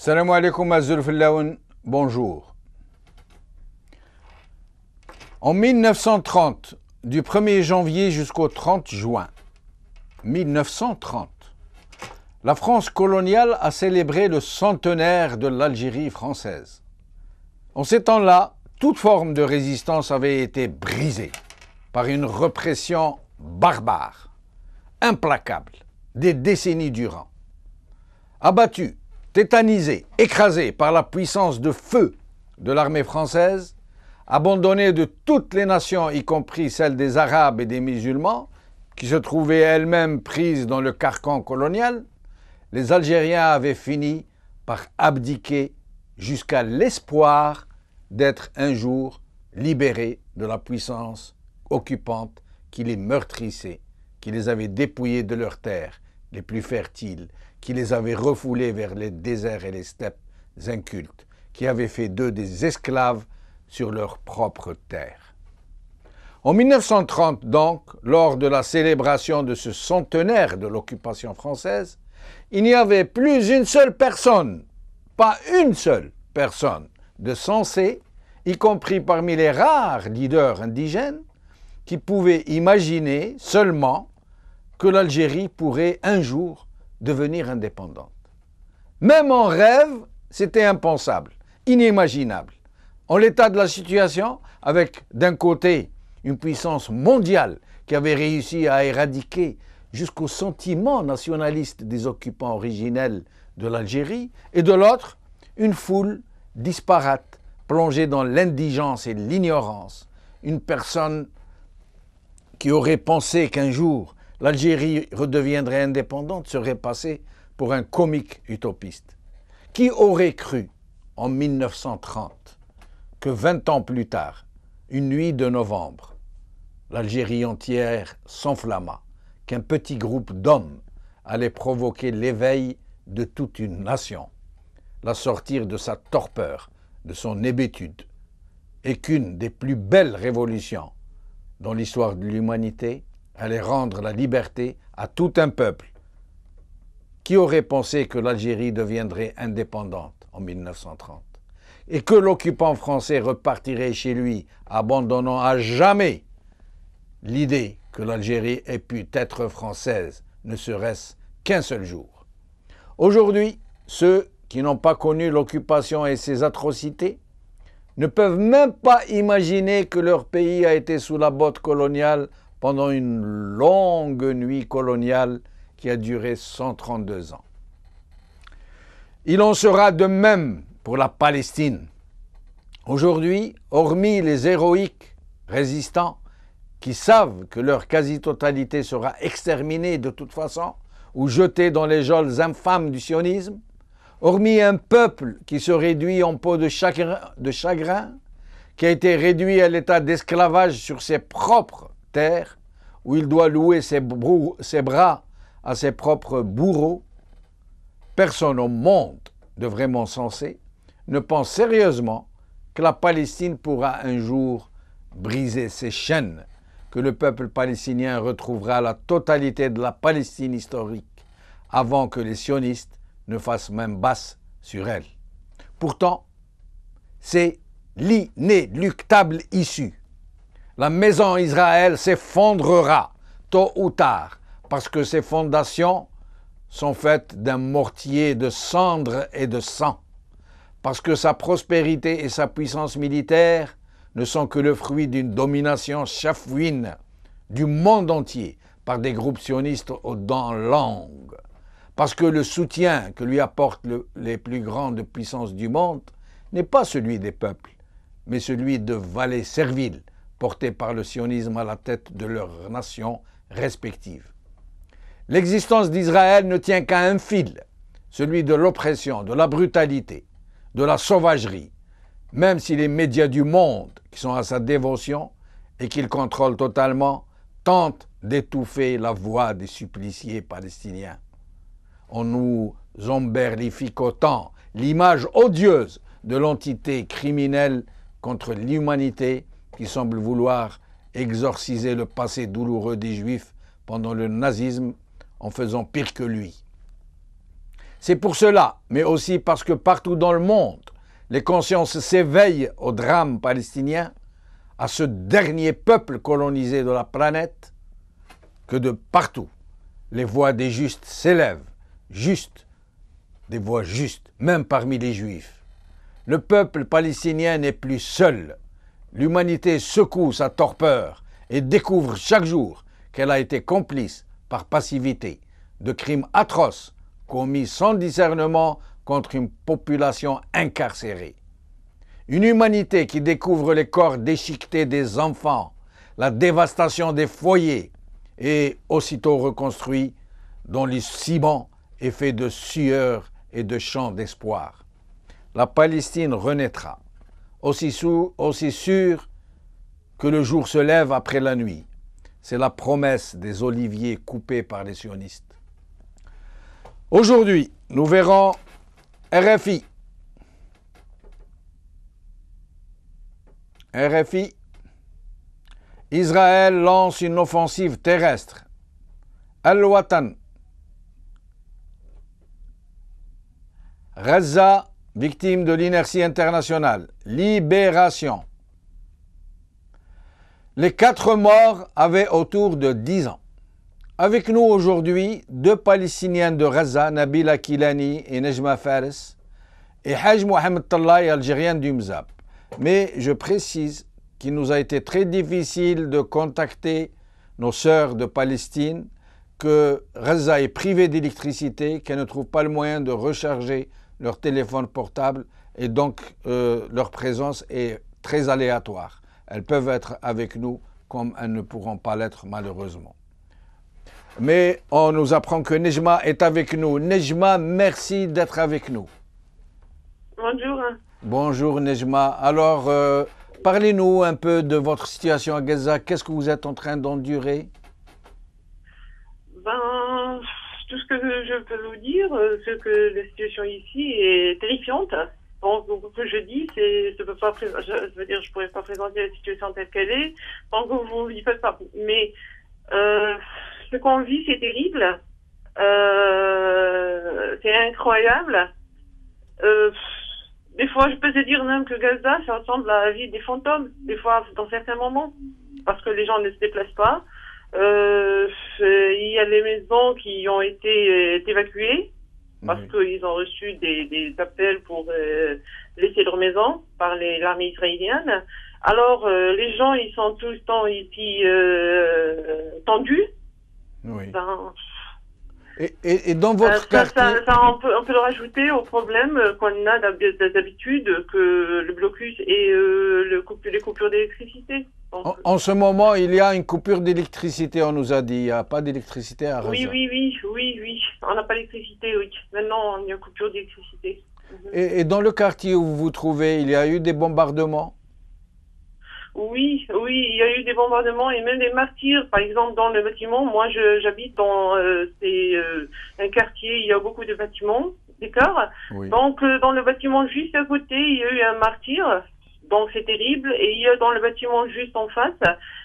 Salam alaikum azulfillaoun, bonjour. En 1930, du 1er janvier jusqu'au 30 juin 1930, la France coloniale a célébré le centenaire de l'Algérie française. En ces temps-là, toute forme de résistance avait été brisée par une répression barbare, implacable, des décennies durant. Abattus, tétanisés, écrasés par la puissance de feu de l'armée française, abandonnés de toutes les nations, y compris celles des Arabes et des musulmans, qui se trouvaient elles-mêmes prises dans le carcan colonial, les Algériens avaient fini par abdiquer jusqu'à l'espoir d'être un jour libérés de la puissance occupante qui les meurtrissait, qui les avait dépouillés de leurs terres les plus fertiles, qui les avait refoulés vers les déserts et les steppes incultes, qui avait fait d'eux des esclaves sur leur propre terre. En 1930 donc, lors de la célébration de ce centenaire de l'occupation française, il n'y avait plus une seule personne, pas une seule personne de sensé, y compris parmi les rares leaders indigènes, qui pouvaient imaginer seulement que l'Algérie pourrait un jour devenir indépendante. Même en rêve, c'était impensable, inimaginable. En l'état de la situation, avec d'un côté une puissance mondiale qui avait réussi à éradiquer jusqu'au sentiment nationaliste des occupants originels de l'Algérie, et de l'autre, une foule disparate, plongée dans l'indigence et l'ignorance. Une personne qui aurait pensé qu'un jour l'Algérie redeviendrait indépendante serait passée pour un comique utopiste. Qui aurait cru, en 1930, que 20 ans plus tard, une nuit de novembre, l'Algérie entière s'enflamma, qu'un petit groupe d'hommes allait provoquer l'éveil de toute une nation, la sortir de sa torpeur, de son hébétude, et qu'une des plus belles révolutions dans l'histoire de l'humanité allait rendre la liberté à tout un peuple. Qui aurait pensé que l'Algérie deviendrait indépendante en 1930 et que l'occupant français repartirait chez lui, abandonnant à jamais l'idée que l'Algérie ait pu être française, ne serait-ce qu'un seul jour. Aujourd'hui, ceux qui n'ont pas connu l'occupation et ses atrocités ne peuvent même pas imaginer que leur pays a été sous la botte coloniale pendant une longue nuit coloniale qui a duré 132 ans. Il en sera de même pour la Palestine. Aujourd'hui, hormis les héroïques résistants qui savent que leur quasi-totalité sera exterminée de toute façon ou jetée dans les geôles infâmes du sionisme, hormis un peuple qui se réduit en peau de chagrin, qui a été réduit à l'état d'esclavage sur ses propres terres, où il doit louer ses bras à ses propres bourreaux, personne au monde de vraiment sensé ne pense sérieusement que la Palestine pourra un jour briser ses chaînes, que le peuple palestinien retrouvera la totalité de la Palestine historique avant que les sionistes ne fassent même basse sur elle. Pourtant, c'est l'inéluctable issue. La maison Israël s'effondrera tôt ou tard parce que ses fondations sont faites d'un mortier de cendres et de sang, parce que sa prospérité et sa puissance militaire ne sont que le fruit d'une domination chafouine du monde entier par des groupes sionistes aux dents longues, parce que le soutien que lui apportent les plus grandes puissances du monde n'est pas celui des peuples, mais celui de valets serviles portés par le sionisme à la tête de leurs nations respectives. L'existence d'Israël ne tient qu'à un fil, celui de l'oppression, de la brutalité, de la sauvagerie, même si les médias du monde, qui sont à sa dévotion et qu'il contrôle totalement, tentent d'étouffer la voix des suppliciés palestiniens. En nous emberlificotant l'image odieuse de l'entité criminelle contre l'humanité qui semble vouloir exorciser le passé douloureux des Juifs pendant le nazisme en faisant pire que lui. C'est pour cela, mais aussi parce que partout dans le monde, les consciences s'éveillent au drame palestinien, à ce dernier peuple colonisé de la planète, que de partout, les voix des justes s'élèvent, justes, des voix justes, même parmi les juifs. Le peuple palestinien n'est plus seul. L'humanité secoue sa torpeur et découvre chaque jour qu'elle a été complice, par passivité, de crimes atroces commis sans discernement contre une population incarcérée. Une humanité qui découvre les corps déchiquetés des enfants, la dévastation des foyers et aussitôt reconstruits, dont le ciment est fait de sueur et de chants d'espoir. La Palestine renaîtra, aussi sûr que le jour se lève après la nuit. C'est la promesse des oliviers coupés par les sionistes. Aujourd'hui, nous verrons RFI. RFI. Israël lance une offensive terrestre. Al-Watan. Gaza, victime de l'inertie internationale. Libération. Les 4 morts avaient autour de 10 ans. Avec nous aujourd'hui, 2 Palestiniennes de Gaza, Nabila Kilani et Nejma Fares, et Haj Mohamed Tallahi, algérienne du Mzab. Mais je précise qu'il nous a été très difficile de contacter nos sœurs de Palestine, que Gaza est privée d'électricité, qu'elles ne trouvent pas le moyen de recharger leur téléphone portable et donc leur présence est très aléatoire. Elles peuvent être avec nous comme elles ne pourront pas l'être malheureusement. Mais on nous apprend que Nejma est avec nous. Nejma, merci d'être avec nous. Bonjour. Bonjour Nejma. Alors, parlez-nous un peu de votre situation à Gaza. Qu'est-ce que vous êtes en train d'endurer? Ben, tout ce que je peux vous dire, c'est que la situation ici est terrifiante. Donc, ce que je dis, c'est, je pourrais pas présenter la situation telle qu'elle est, tant que vous n'y faites pas. Mais, ce qu'on vit, c'est terrible. C'est incroyable. Des fois, je peux te dire même que Gaza, ça ressemble à la vie des fantômes, des fois, dans certains moments, parce que les gens ne se déplacent pas. Il y a des maisons qui ont été évacuées, parce qu'ils ont reçu des appels pour laisser leur maison par l'armée israélienne. Alors, les gens, ils sont tout le temps ici tendus. Oui. Ben, et dans votre quartier... on peut le rajouter au problème qu'on a d'habitude, que le blocus et les coupures d'électricité. En ce moment, il y a une coupure d'électricité, on nous a dit. Il n'y a pas d'électricité à Gaza. Oui. On n'a pas d'électricité, oui. Maintenant, il y a une coupure d'électricité. Et dans le quartier où vous vous trouvez, il y a eu des bombardements? Oui, il y a eu des bombardements et même des martyrs. Par exemple, dans le bâtiment, moi j'habite dans un quartier, il y a beaucoup de bâtiments, d'accord? Oui. Donc dans le bâtiment juste à côté, il y a eu un martyr. Donc c'est terrible. Et il y a dans le bâtiment juste en face,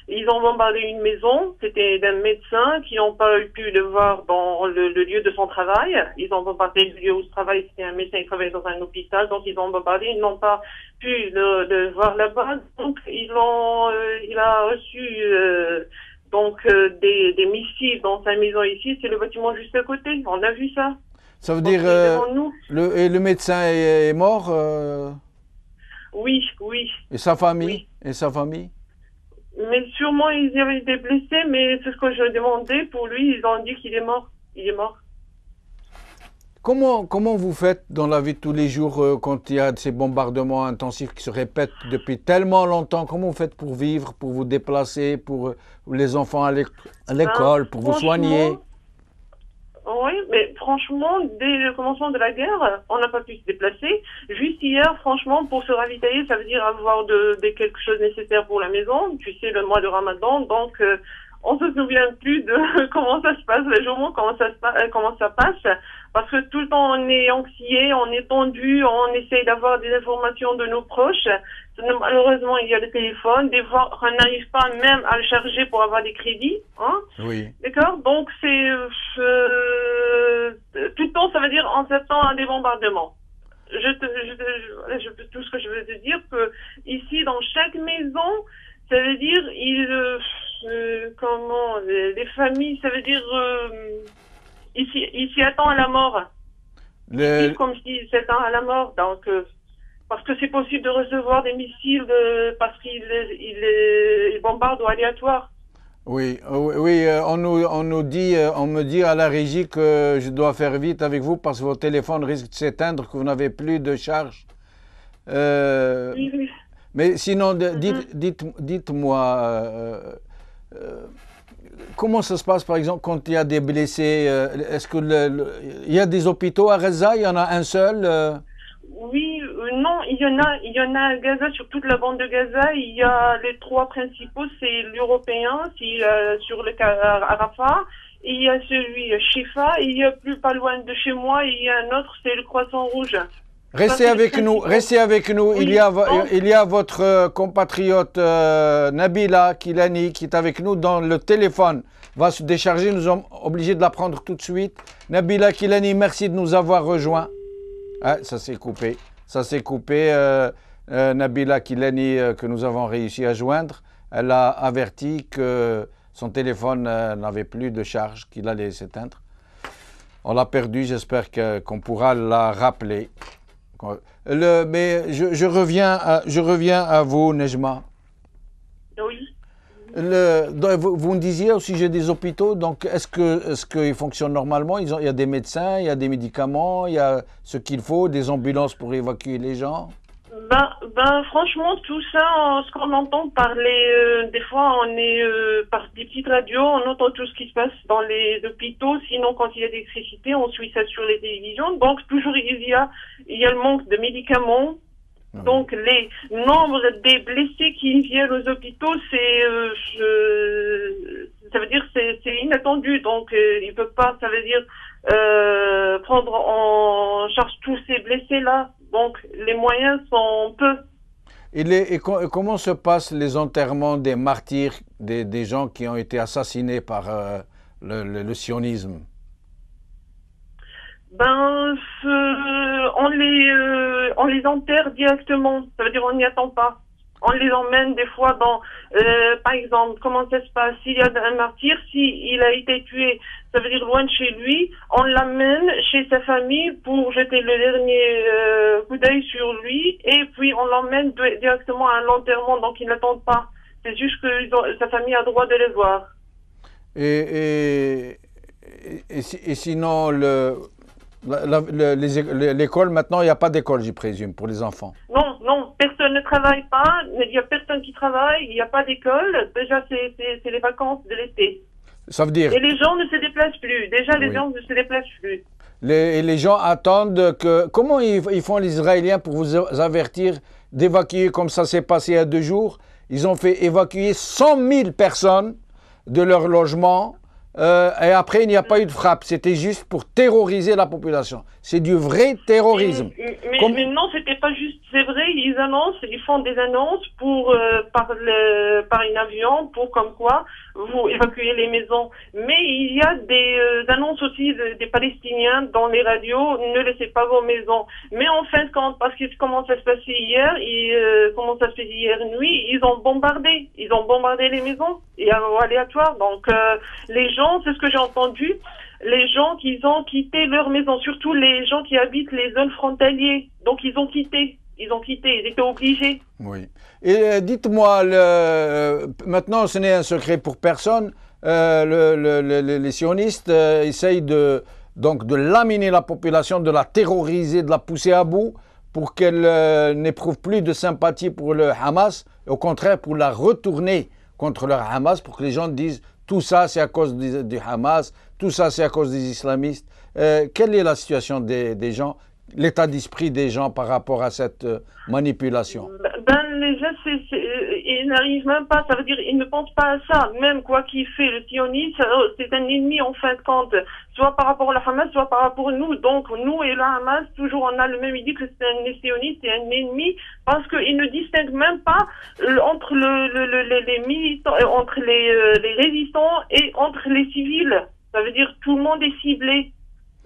ils ont bombardé une maison. C'était d'un médecin qui n'ont pas pu le voir dans le lieu de son travail. Ils ont bombardé le lieu où il travaille. C'était un médecin qui travaillait dans un hôpital. Donc ils ont bombardé. Ils n'ont pas pu le voir là-bas. Donc il a reçu des missiles dans sa maison ici. C'est le bâtiment juste à côté. On a vu ça. Ça veut dire le médecin est mort Oui. Et sa famille? Oui. Et sa famille? Mais sûrement, ils avaient été blessés, mais c'est ce que je demandais pour lui. Ils ont dit qu'il est mort. Il est mort. Comment vous faites dans la vie de tous les jours quand il y a ces bombardements intensifs qui se répètent depuis tellement longtemps? Comment vous faites pour vivre, pour vous déplacer, pour les enfants à l'école, pour vous soigner? Oui, mais franchement, dès le commencement de la guerre, on n'a pas pu se déplacer. Juste hier, franchement, pour se ravitailler, ça veut dire avoir quelque chose nécessaire pour la maison. Tu sais, le mois de Ramadan, donc on se souvient plus de comment ça se passe le jour, comment ça passe, parce que tout le temps on est anxieux, on est tendu, on essaye d'avoir des informations de nos proches. Malheureusement, il y a le téléphone. Des fois, on n'arrive pas même à le charger pour avoir des crédits. Hein? Oui. D'accord? Donc, c'est tout le temps, franchement, ça veut dire on s'attend à des bombardements. Tout ce que je veux te dire, que ici, dans chaque maison, ça veut dire, les familles, ça veut dire, ils s'y attendent à la mort. Ils vivent comme s'ils s'attendent à la mort, donc, parce que c'est possible de recevoir des missiles parce qu'ils bombardent au aléatoire. Oui, oui, on me dit à la régie que je dois faire vite avec vous parce que votre téléphone risque de s'éteindre, que vous n'avez plus de charge. Oui, oui. Mais sinon, dites-moi, comment ça se passe, par exemple, quand il y a des blessés? Est-ce que il y a des hôpitaux à Gaza? Il y en a un seul? Oui, non, il y en a à Gaza, sur toute la bande de Gaza. Il y a les 3 principaux, c'est l'européen, sur le cas à Rafah, et il y a celui Shifa, et il y a plus pas loin de chez moi, il y a un autre, c'est le Croissant Rouge. Restez avec nous, restez avec nous. Oui, il y a votre compatriote Nabila Kilani qui est avec nous dans le téléphone. Va se décharger, nous sommes obligés de la prendre tout de suite. Nabila Kilani, merci de nous avoir rejoints. Ah, ça s'est coupé. Ça s'est coupé. Nabila Kilani, que nous avons réussi à joindre, elle a averti que son téléphone n'avait plus de charge, qu'il allait s'éteindre. On l'a perdu, j'espère qu'on pourra la rappeler. Mais je reviens à vous, Nejma. Oui. Vous me disiez au sujet des hôpitaux, donc est-ce qu'ils fonctionnent normalement? Il y a des médecins, il y a des médicaments, il y a ce qu'il faut, des ambulances pour évacuer les gens? Franchement, tout ça, ce qu'on entend parler, des fois, on est par des petites radios, on entend tout ce qui se passe dans les hôpitaux. Sinon, quand il y a d'électricité, on suit ça sur les télévisions. Donc, toujours, il y a le manque de médicaments. Donc, les nombres des blessés qui viennent aux hôpitaux, ça veut dire c'est inattendu. Donc, ils peuvent pas, ça veut dire prendre en charge tous ces blessés-là. Donc, les moyens sont peu. Et comment se passent les enterrements des martyrs, des gens qui ont été assassinés par le sionisme? On les enterre directement. Ça veut dire on n'y attend pas. On les emmène des fois par exemple, comment ça se passe? S'il y a un martyr, s'il a été tué, ça veut dire loin de chez lui, on l'amène chez sa famille pour jeter le dernier coup d'œil sur lui, et puis on l'emmène directement à l'enterrement, donc ils n'attendent pas. C'est juste que sa famille a le droit de les voir. Et sinon, l'école, maintenant, il n'y a pas d'école, j'y présume, pour les enfants. Non, personne ne travaille pas, il n'y a personne qui travaille, il n'y a pas d'école. Déjà, c'est les vacances de l'été. Ça veut dire... Et les gens ne se déplacent plus. Déjà, les gens ne se déplacent plus. Les gens attendent que... Comment ils font les Israéliens pour vous avertir d'évacuer comme ça s'est passé il y a 2 jours? Ils ont fait évacuer 100 000 personnes de leur logement. Et après, il n'y a pas eu de frappe. C'était juste pour terroriser la population. C'est du vrai terrorisme. Mais non, c'était pas juste. C'est vrai, ils font des annonces par une avion, pour comme quoi vous évacuez les maisons. Mais il y a des annonces aussi des Palestiniens dans les radios, ne laissez pas vos maisons. Mais en fin de compte, parce que comment ça se passait hier, comment ça se faisait hier nuit, ils ont bombardé les maisons, et aléatoire. Donc les gens, c'est ce que j'ai entendu, les gens qui ont quitté leur maison, surtout les gens qui habitent les zones frontalières. Donc ils ont quitté, ils étaient obligés. Oui. Et dites-moi, maintenant ce n'est un secret pour personne, les sionistes essayent de laminer la population, de la terroriser, de la pousser à bout pour qu'elle n'éprouve plus de sympathie pour le Hamas, au contraire pour la retourner contre le Hamas, pour que les gens disent tout ça c'est à cause du Hamas, tout ça c'est à cause des islamistes. Quelle est la situation des gens, l'état d'esprit des gens par rapport à cette manipulation? Les gens, ils n'arrivent même pas, ça veut dire ils ne pensent pas à ça. Même quoi qu'il fait, le sionisme, c'est un ennemi en fin de compte, soit par rapport à la Hamas, soit par rapport à nous. Donc nous et le Hamas, toujours on a le même idée que c'est un sioniste et un ennemi, parce qu'ils ne distinguent même pas entre les militants, entre les résistants et entre les civils. Ça veut dire tout le monde est ciblé.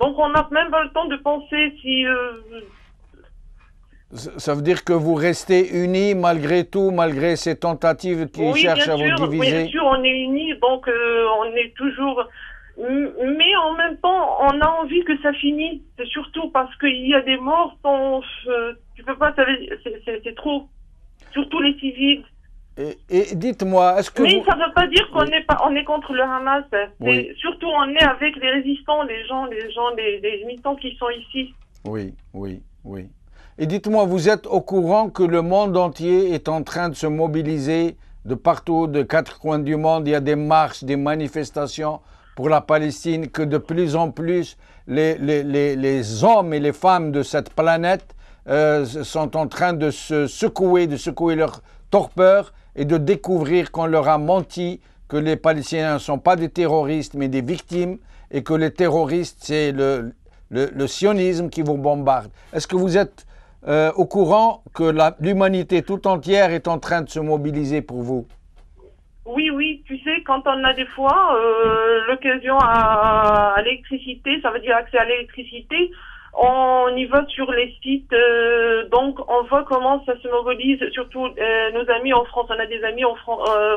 Donc on n'a même pas le temps de penser si... Ça veut dire que vous restez unis malgré tout, malgré ces tentatives qui Oui, cherchent à vous bien diviser? sûr, on est unis, donc on est toujours... Mais en même temps, on a envie que ça finisse. C'est surtout parce qu'il y a des morts, tu peux pas, c'est trop. Surtout les civils. Et dites-moi, est-ce que Mais vous... ça ne veut pas dire qu'on Oui. on est contre le Hamas. Oui. Surtout, on est avec les résistants, les militants qui sont ici. Oui, oui, oui. Et dites-moi, vous êtes au courant que le monde entier est en train de se mobiliser de partout, de quatre coins du monde. Il y a des marches, des manifestations pour la Palestine, que de plus en plus les hommes et les femmes de cette planète sont en train de se secouer, de secouer leur torpeur et de découvrir qu'on leur a menti, que les Palestiniens ne sont pas des terroristes mais des victimes et que les terroristes c'est le sionisme qui vous bombarde. Est-ce que vous êtes au courant que l'humanité tout entière est en train de se mobiliser pour vous? Oui, oui, tu sais, quand on a des fois l'occasion à l'électricité, ça veut dire accès à l'électricité, on y va sur les sites, donc on voit comment ça se mobilise, surtout nos amis en France. On a des amis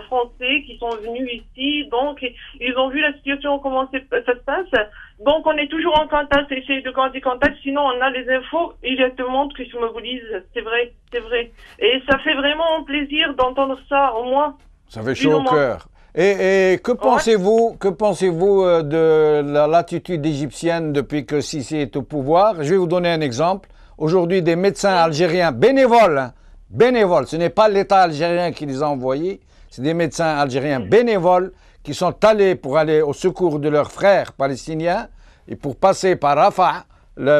français qui sont venus ici, donc ils ont vu la situation, comment ça se passe. Donc on est toujours en contact, essayer de garder contact, sinon on a les infos et il y a tout le monde qui se mobilise, c'est vrai, c'est vrai. Et ça fait vraiment plaisir d'entendre ça, au moins. Ça fait chaud au cœur. Et que pensez-vous de l'attitude égyptienne depuis que Sisi est au pouvoir? Je vais vous donner un exemple. Aujourd'hui, des médecins algériens bénévoles, bénévoles, ce n'est pas l'État algérien qui les a envoyés, c'est des médecins algériens bénévoles qui sont allés pour aller au secours de leurs frères palestiniens et pour passer par Rafah,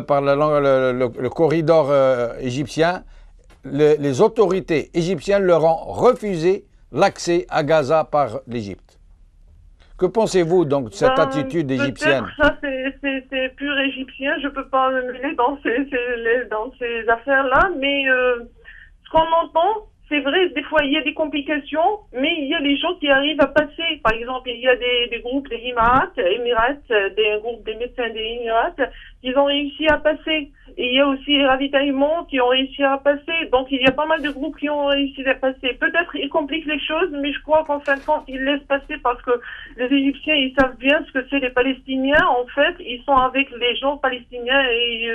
par le corridor égyptien. Les autorités égyptiennes leur ont refusé l'accès à Gaza par l'Égypte. Que pensez-vous donc de cette attitude égyptienne? Ça, c'est pur égyptien. Je ne peux pas me mêler dans ces affaires-là, mais ce qu'on entend, c'est vrai, des fois il y a des complications, mais il y a les gens qui arrivent à passer. Par exemple, il y a des groupes des Émirats, des groupes des médecins des Émirats, qui ont réussi à passer. Et il y a aussi les ravitaillements qui ont réussi à passer. Donc il y a pas mal de groupes qui ont réussi à passer. Peut-être ils compliquent les choses, mais je crois qu'en fin de compte, ils laissent passer parce que les Égyptiens, ils savent bien ce que c'est les Palestiniens. En fait, ils sont avec les gens palestiniens et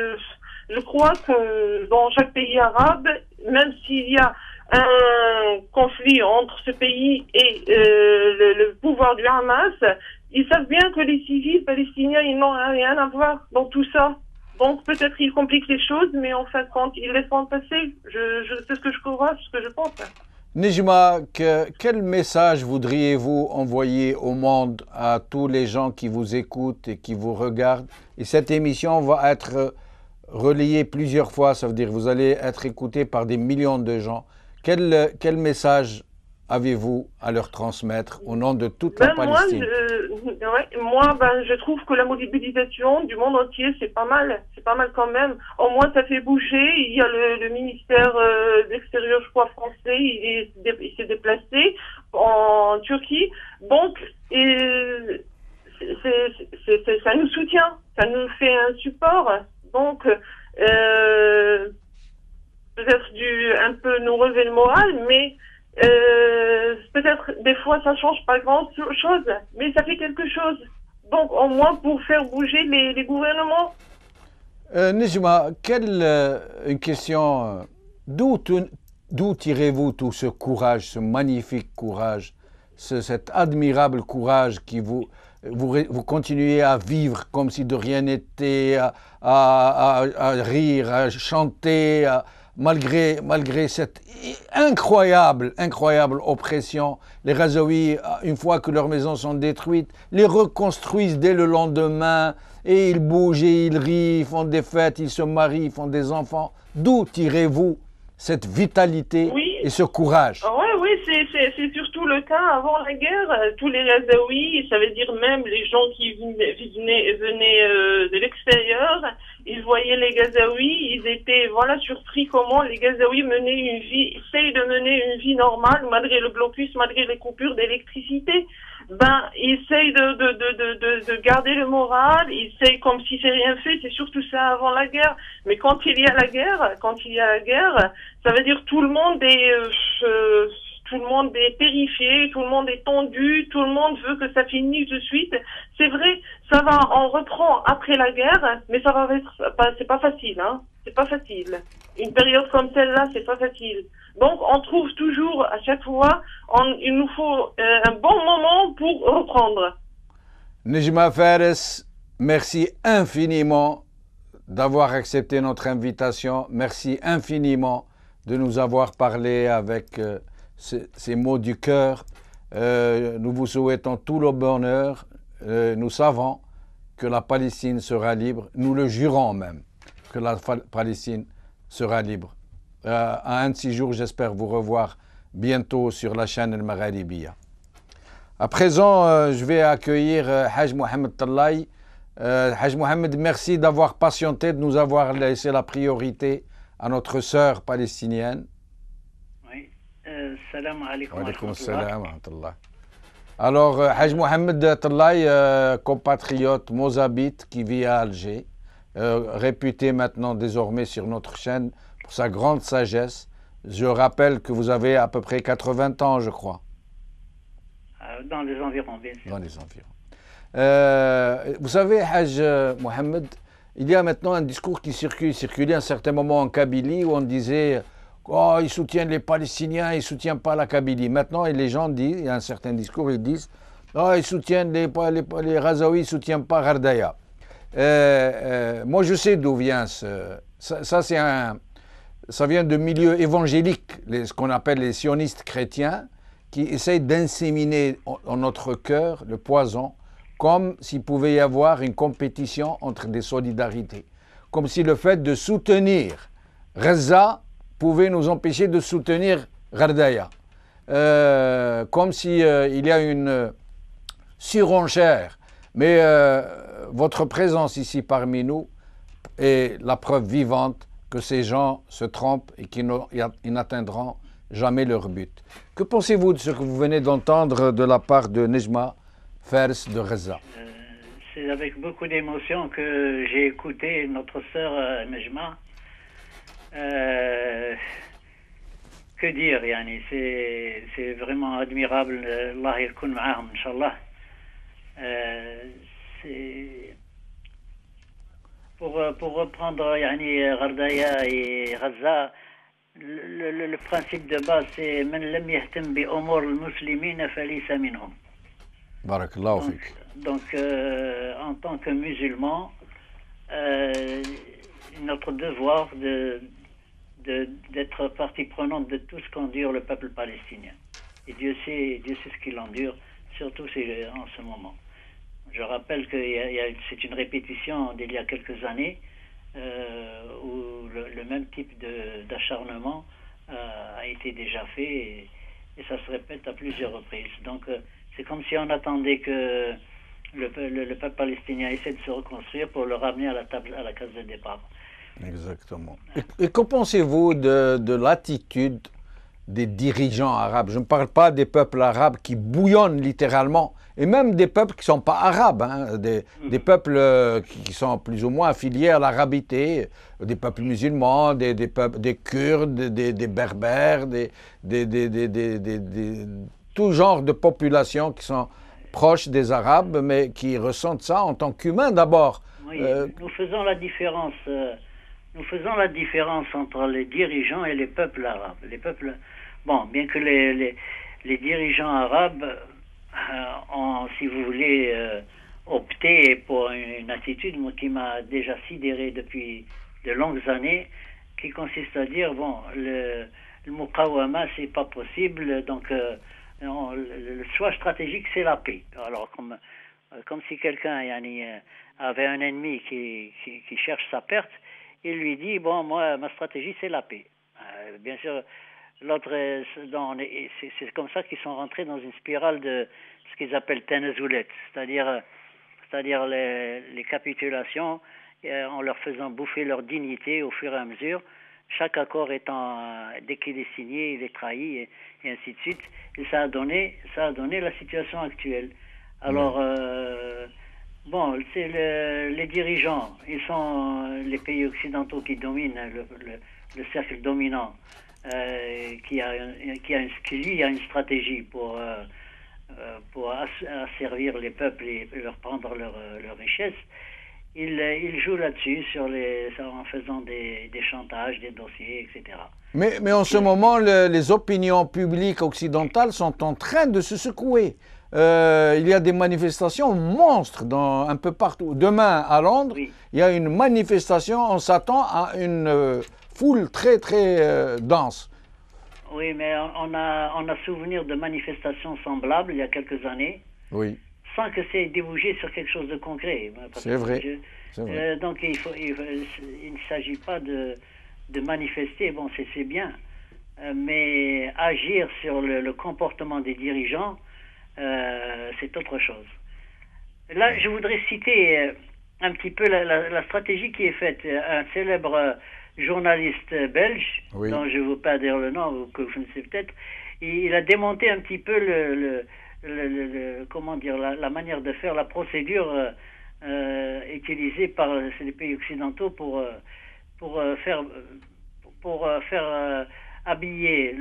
je crois que dans chaque pays arabe, même s'il y a un conflit entre ce pays et le pouvoir du Hamas, ils savent bien que les civils palestiniens, ils n'ont rien à voir dans tout ça. Donc peut-être ils compliquent les choses, mais en fin de compte, ils laissent passer. C'est ce que je crois, ce que je pense. Nejma, quel message voudriez-vous envoyer au monde, à tous les gens qui vous écoutent et qui vous regardent? Et cette émission va être relayée plusieurs fois, ça veut dire que vous allez être écouté par des millions de gens. Quel message avez-vous à leur transmettre au nom de toute la Palestine? Moi, je trouve que la mobilisation du monde entier, c'est pas mal quand même. Au moins, ça fait bouger. Il y a le ministère d'Extérieur, je crois, français, il s'est déplacé en Turquie. Donc, ça nous soutient, ça nous fait un support. Donc, peut-être un peu nous relever le moral, mais peut-être des fois ça change pas grand chose, mais ça fait quelque chose. Donc au moins pour faire bouger les gouvernements. Nejma, une question, d'où tirez-vous tout ce courage, ce magnifique courage, cet admirable courage qui vous continuez à vivre comme si de rien n'était, à rire, à chanter, malgré cette incroyable oppression. Les Ghazaouis, une fois que leurs maisons sont détruites, les reconstruisent dès le lendemain et ils bougent et ils rient, ils font des fêtes, ils se marient, ils font des enfants. D'où tirez-vous cette vitalité et ce courage? Oui, c'est surtout le cas avant la guerre. Tous les Ghazaouis, ça veut dire même les gens qui venaient de l'extérieur, ils voyaient les Ghazaouis, ils étaient surpris comment les Ghazaouis essayent de mener une vie normale malgré le blocus, malgré les coupures d'électricité. Ben, essaye de garder le moral, essaye comme si c'est rien fait, c'est surtout ça avant la guerre. Mais quand il y a la guerre, ça veut dire tout le monde est terrifié, tout le monde est tendu, tout le monde veut que ça finisse de suite. C'est vrai, on reprend après la guerre, mais ça va être, c'est pas facile, hein. C'est pas facile. Une période comme celle-là, c'est pas facile. Donc, on trouve toujours, à chaque fois, il nous faut un bon moment pour reprendre. Nejma Fares, merci infiniment d'avoir accepté notre invitation. Merci infiniment de nous avoir parlé avec ces mots du cœur. Nous vous souhaitons tout le bonheur. Nous savons que la Palestine sera libre. Nous le jurons même que la Palestine sera libre. À un de ces jours, j'espère vous revoir bientôt sur la chaîne El Magharibiya. À présent, je vais accueillir Haj Mohamed Tallaï. Haj Mohamed, merci d'avoir patienté, de nous avoir laissé la priorité à notre sœur palestinienne. Oui, salam alaikum. Wa alaikum salam wa rahmatullah. Alors, Haj Mohamed Tallaï, compatriote mozabite qui vit à Alger, réputé maintenant désormais sur notre chaîne pour sa grande sagesse. Je rappelle que vous avez à peu près 80 ans, je crois. Dans les environs, bien sûr. Dans les environs. Vous savez, Haj Mohamed, il y a maintenant un discours qui circulait à un certain moment en Kabylie où on disait « Oh, ils soutiennent les Palestiniens, ils ne soutiennent pas la Kabylie ». Maintenant, les gens disent, il y a un certain discours, ils disent « Oh, ils soutiennent les Ghazaouis, ils ne soutiennent pas Ghardaya ». Moi, je sais d'où vient ça vient de milieux évangéliques, ce qu'on appelle les sionistes chrétiens, qui essayent d'inséminer en notre cœur le poison, comme s'il pouvait y avoir une compétition entre des solidarités. Comme si le fait de soutenir Gaza pouvait nous empêcher de soutenir Ghardaya. Comme s'il y a une surenchère. Mais votre présence ici parmi nous est la preuve vivante que ces gens se trompent et qu'ils n'atteindront jamais leur but. Que pensez-vous de ce que vous venez d'entendre de la part de Nejma Fares de Gaza? C'est avec beaucoup d'émotion que j'ai écouté notre sœur Nejma. Que dire, yani, c'est vraiment admirable. Allah yakun ma'ahum, Inch'Allah. Pour reprendre yani, Ghardaya et Gaza, le principe de base, c'est Man lam yahtam bi umur al-muslimin falaysa minhum. Barakallahu fik. Donc, en tant que musulmans, notre devoir d'être partie prenante de tout ce qu'endure le peuple palestinien. Et Dieu sait ce qu'il endure, surtout en ce moment. Je rappelle que c'est une répétition d'il y a quelques années où le même type d'acharnement a été déjà fait et ça se répète à plusieurs reprises. Donc c'est comme si on attendait que le peuple palestinien essaie de se reconstruire pour le ramener à la case de départ. Exactement. Et que pensez-vous de l'attitude des dirigeants arabes? Je ne parle pas des peuples arabes qui bouillonnent littéralement, et même des peuples qui ne sont pas arabes, hein, des peuples qui sont plus ou moins affiliés à l'arabité, des peuples musulmans, des Kurdes, des Berbères, tout genre de populations qui sont proches des Arabes, mais qui ressentent ça en tant qu'humains d'abord. Oui, nous faisons la différence. Nous faisons la différence entre les dirigeants et les peuples arabes. Bon, bien que les dirigeants arabes ont, si vous voulez, opté pour une attitude qui m'a déjà sidéré depuis de longues années, qui consiste à dire, bon, le muqawama, c'est pas possible, donc le choix stratégique, c'est la paix. Alors, comme si quelqu'un avait un ennemi qui cherche sa perte, il lui dit, bon, moi, ma stratégie, c'est la paix. Bien sûr, l'autre, c'est comme ça qu'ils sont rentrés dans une spirale de ce qu'ils appellent tanazoulet, c'est-à-dire les capitulations, en leur faisant bouffer leur dignité au fur et à mesure, chaque accord étant, dès qu'il est signé, il est trahi, et ainsi de suite. Et ça a donné la situation actuelle. Alors, bon, c'est les dirigeants, ils sont les pays occidentaux qui dominent le cercle dominant, qui a une stratégie pour asservir les peuples et leur prendre leur richesse. Il joue là-dessus en faisant des chantages, des dossiers, etc. Mais en ce moment, les opinions publiques occidentales sont en train de se secouer. Il y a des manifestations monstres un peu partout. Demain, à Londres, oui, il y a une manifestation, on s'attend à une foule très, très dense. Oui, mais on a souvenir de manifestations semblables il y a quelques années. Oui. Sans que c'est débouché sur quelque chose de concret. C'est vrai. Donc il ne s'agit pas de manifester, bon c'est bien, mais agir sur le comportement des dirigeants, c'est autre chose. Là, je voudrais citer un petit peu la stratégie qui est faite. Un célèbre journaliste belge, oui, dont je ne veux pas dire le nom, que vous connaissez peut-être, il a démonté un petit peu comment dire, la manière de faire, la procédure utilisée par les pays occidentaux pour faire habiller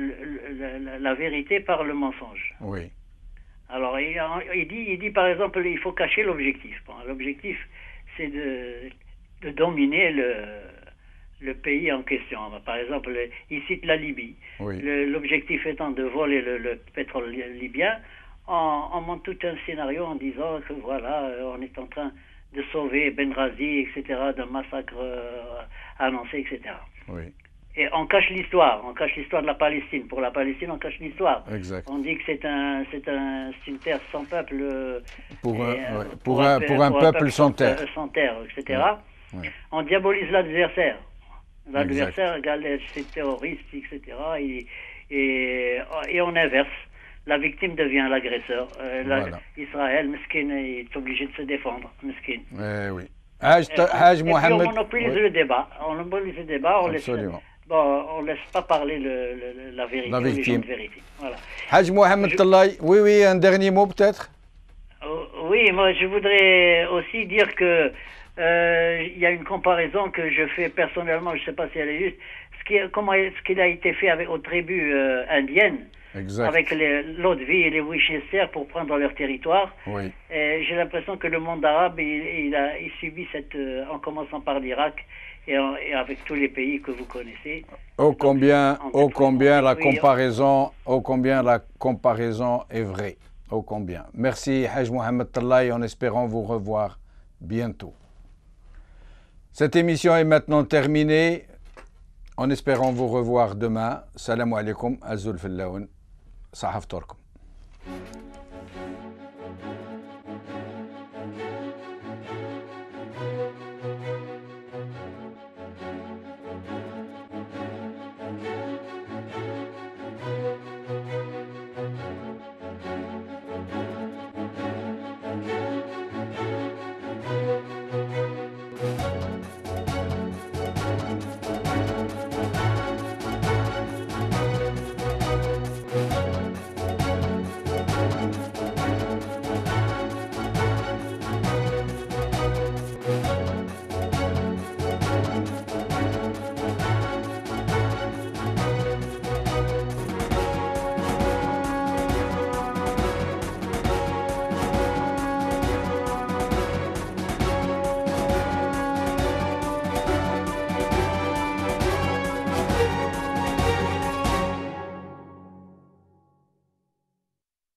la vérité par le mensonge. Oui. Alors il dit par exemple, il faut cacher l'objectif. Bon, l'objectif, c'est de dominer le pays en question. Par exemple, il cite la Libye. Oui. L'objectif étant de voler le pétrole libyen. On monte tout un scénario en disant que voilà, on est en train de sauver Benghazi, etc., d'un massacre annoncé, etc. Oui. Et on cache l'histoire de la Palestine. Pour la Palestine, on cache l'histoire. Exact. On dit que c'est une terre sans peuple. Pour un peuple sans terre. Sans terre, etc. Oui. Oui. On diabolise l'adversaire. L'adversaire, c'est terroriste, etc. Et on inverse. La victime devient l'agresseur. Voilà. Israël, Meskin, est obligé de se défendre. Meskin. Oui. Et Mohamed, on monopolise le débat. On monopolise le débat. On laisse pas parler la vérité. La victime. De vérité. Voilà. Haj Mohamed Tallaï, oui, un dernier mot peut-être. Oui, moi je voudrais aussi dire que il y a une comparaison que je fais personnellement, je ne sais pas si elle est juste, ce qu'il a été fait aux tribus indiennes. Exact. Avec l'eau de vie et les Winchester pour prendre leur territoire. Oui. J'ai l'impression que le monde arabe, il subit en commençant par l'Irak et avec tous les pays que vous connaissez. Ô combien la comparaison est vraie. Ô combien. Merci Haj Mohamed Tallaï, en espérant vous revoir bientôt. Cette émission est maintenant terminée. En espérant vous revoir demain. Salam alaikum, Azul Fillaoun. صحفتكم